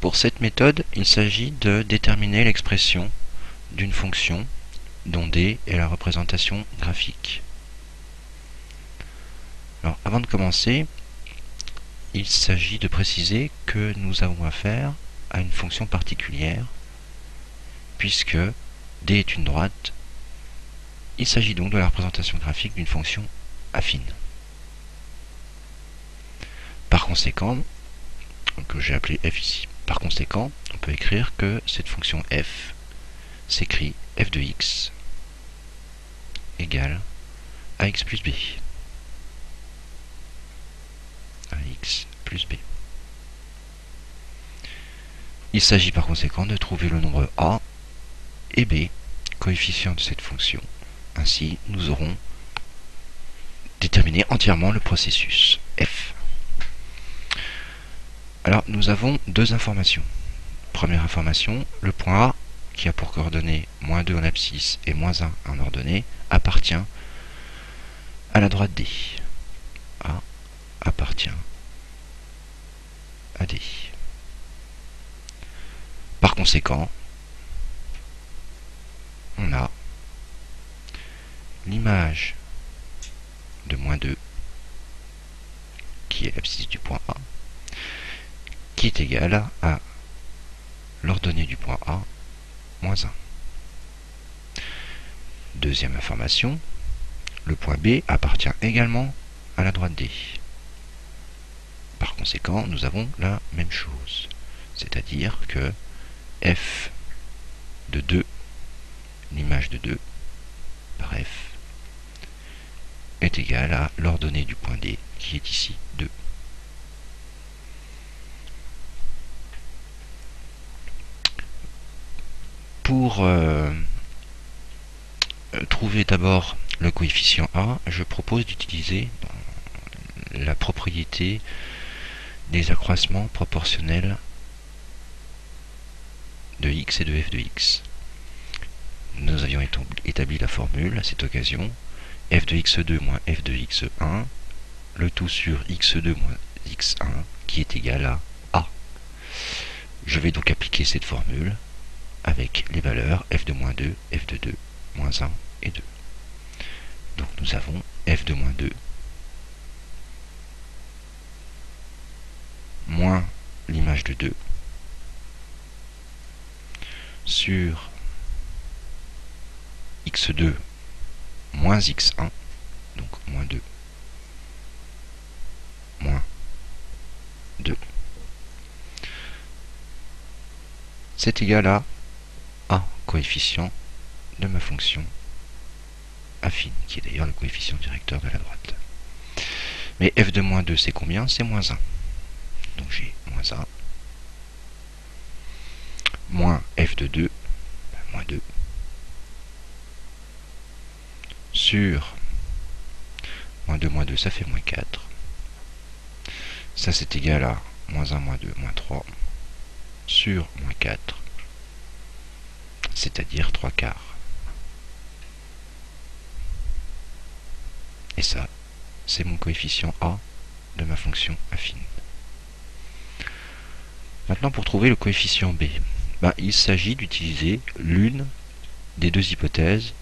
Pour cette méthode, il s'agit de déterminer l'expression d'une fonction dont D est la représentation graphique. Alors, avant de commencer, il s'agit de préciser que nous avons affaire à une fonction particulière, puisque D est une droite. Il s'agit donc de la représentation graphique d'une fonction affine. Par conséquent, que j'ai appelé f ici, par conséquent, on peut écrire que cette fonction f s'écrit f de x égale ax plus b. Ax plus b. Il s'agit par conséquent de trouver le nombre a et b, coefficients de cette fonction. Ainsi, nous aurons déterminé entièrement le processus f. Alors, nous avons deux informations. Première information, le point A, qui a pour coordonnées -2 en abscisse et -1 en ordonnée, appartient à la droite D. A appartient à D. Par conséquent, on a l'image de -2, qui est l'abscisse du point A, qui est égale à l'ordonnée du point A, -1. Deuxième information, le point B appartient également à la droite D. Par conséquent, nous avons la même chose. C'est-à-dire que f de 2, l'image de 2 par f, est égale à l'ordonnée du point D, qui est ici 2. Pour trouver d'abord le coefficient A, je propose d'utiliser la propriété des accroissements proportionnels de x et de f de x. Nous avions établi la formule à cette occasion, f de x2 moins f de x1, le tout sur x2 moins x1, qui est égal à A. Je vais donc appliquer cette formule avec les valeurs f de -2, f de 2, -1 et 2. Donc nous avons f de -2 moins l'image de 2 sur x2 moins x1, donc -2 moins 2. C'est égal à A, coefficient de ma fonction affine, qui est d'ailleurs le coefficient directeur de la droite. Mais f de -2, c'est combien? C'est -1. Donc j'ai -1 moins f de 2, -2, sur -2, -2, ça fait -4. Ça, c'est égal à -1, -2, -3, sur -4, c'est-à-dire 3/4. Et ça, c'est mon coefficient A de ma fonction affine. Maintenant, pour trouver le coefficient B, il s'agit d'utiliser l'une des deux hypothèses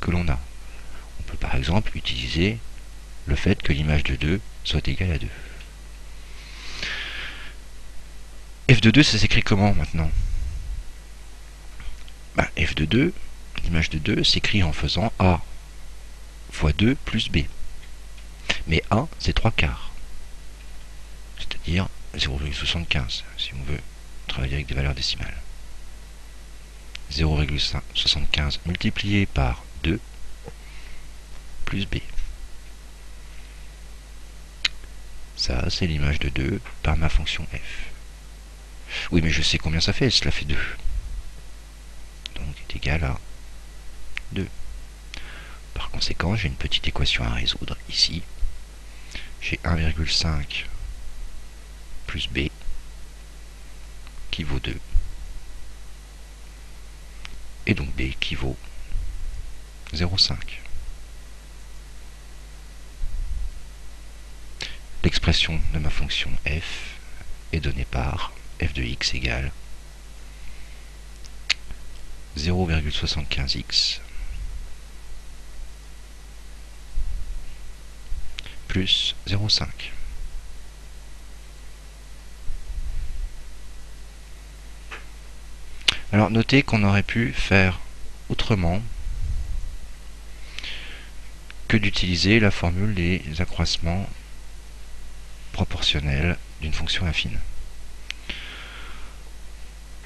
que l'on a. On peut par exemple utiliser le fait que l'image de 2 soit égale à 2. f de 2, ça s'écrit comment maintenant? F de 2, l'image de 2, s'écrit en faisant A fois 2 plus B. Mais A, c'est 3/4. C'est-à-dire 0,75, si on veut travailler avec des valeurs décimales. 0,75 multiplié par 2 plus B. Ça, c'est l'image de 2 par ma fonction f. Oui, mais je sais combien ça fait, cela fait 2. Donc, est égal à 2. Par conséquent, j'ai une petite équation à résoudre ici. J'ai 1,5 plus b qui vaut 2. Et donc b qui vaut 0,5. L'expression de ma fonction f est donnée par f de x égale 0,75x plus 0,5. Alors notez qu'on aurait pu faire autrement que d'utiliser la formule des accroissements proportionnels d'une fonction affine.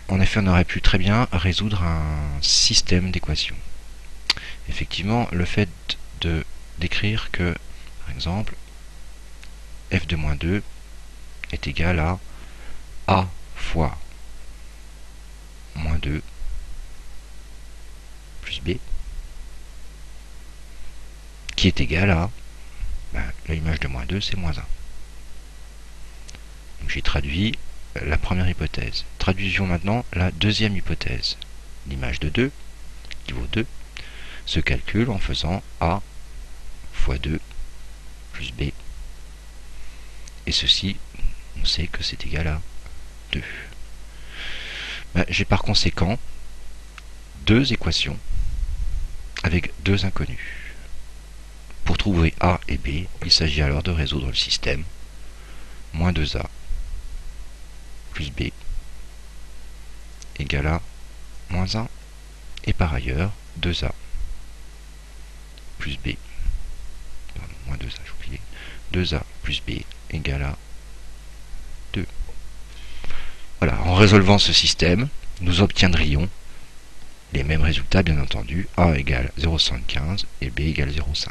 En effet, on aurait pu très bien résoudre un système d'équations. Effectivement, le fait de d'écrire que, par exemple, f de moins 2 est égal à a fois moins 2 plus b, qui est égal à, l'image de moins 2, c'est moins 1. Donc j'ai traduit la première hypothèse. Traduisons maintenant la deuxième hypothèse. L'image de 2, qui vaut 2, se calcule en faisant a fois 2 plus b. Et ceci, on sait que c'est égal à 2. J'ai par conséquent deux équations avec deux inconnus. Pour trouver a et b, il s'agit alors de résoudre le système moins 2a plus b égale à moins 1, et par ailleurs 2a plus b, pardon, moins 2a, j'ai oublié, 2a plus b égale à 2. Voilà, en résolvant ce système, nous obtiendrions les mêmes résultats, bien entendu, a égale 0,75 et b égale 0,5.